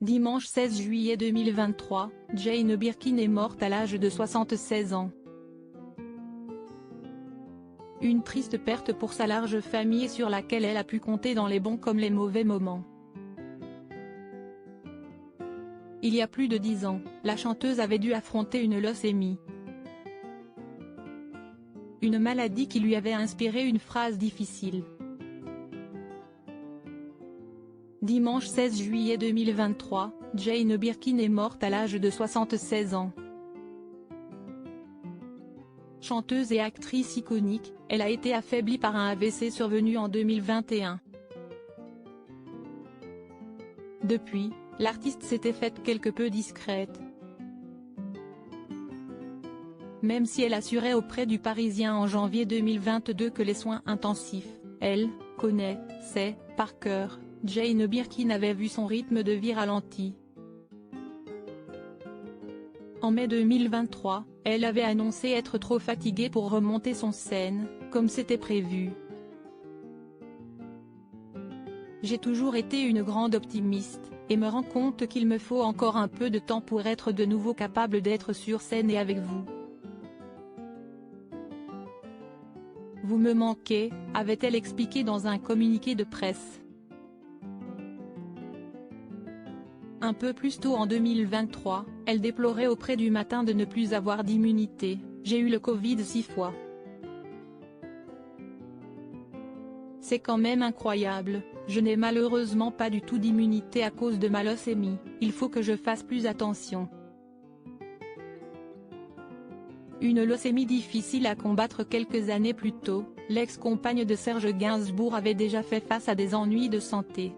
Dimanche 16 juillet 2023, Jane Birkin est morte à l'âge de 76 ans. Une triste perte pour sa large famille sur laquelle elle a pu compter dans les bons comme les mauvais moments. Il y a plus de 10 ans, la chanteuse avait dû affronter une leucémie. Une maladie qui lui avait inspiré une phrase difficile. Dimanche 16 juillet 2023, Jane Birkin est morte à l'âge de 76 ans. Chanteuse et actrice iconique, elle a été affaiblie par un AVC survenu en 2021. Depuis, l'artiste s'était faite quelque peu discrète. Même si elle assurait auprès du Parisien en janvier 2022 que les soins intensifs, elle, connaissait, par cœur, Jane Birkin avait vu son rythme de vie ralenti. En mai 2023, elle avait annoncé être trop fatiguée pour remonter sur scène, comme c'était prévu. J'ai toujours été une grande optimiste, et me rends compte qu'il me faut encore un peu de temps pour être de nouveau capable d'être sur scène et avec vous. Vous me manquez, avait-elle expliqué dans un communiqué de presse. Un peu plus tôt en 2023, elle déplorait auprès du Matin de ne plus avoir d'immunité. J'ai eu le Covid 6 fois. C'est quand même incroyable, je n'ai malheureusement pas du tout d'immunité à cause de ma leucémie, il faut que je fasse plus attention. Une leucémie difficile à combattre. Quelques années plus tôt, l'ex-compagne de Serge Gainsbourg avait déjà fait face à des ennuis de santé.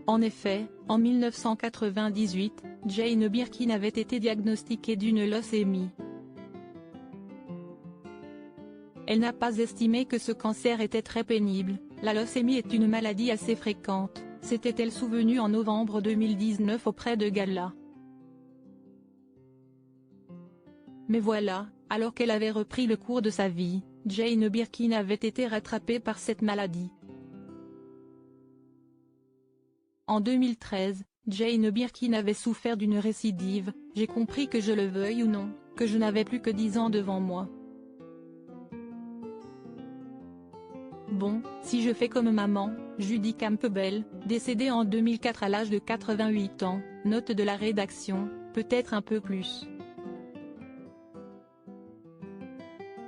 En effet, en 1998, Jane Birkin avait été diagnostiquée d'une leucémie. Elle n'a pas estimé que ce cancer était très pénible. La leucémie est une maladie assez fréquente, s'était-elle souvenue en novembre 2019 auprès de Gala. Mais voilà, alors qu'elle avait repris le cours de sa vie, Jane Birkin avait été rattrapée par cette maladie. En 2013, Jane Birkin avait souffert d'une récidive. J'ai compris que je le veuille ou non, que je n'avais plus que 10 ans devant moi. Bon, si je fais comme maman, Judy Campbell, décédée en 2004 à l'âge de 88 ans, note de la rédaction, peut-être un peu plus.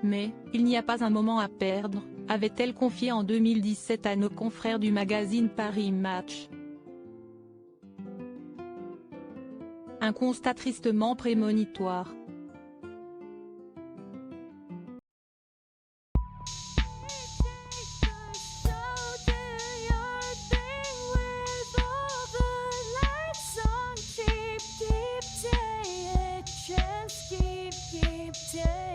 Mais, il n'y a pas un moment à perdre, avait-elle confié en 2017 à nos confrères du magazine Paris Match. Un constat tristement prémonitoire. Keep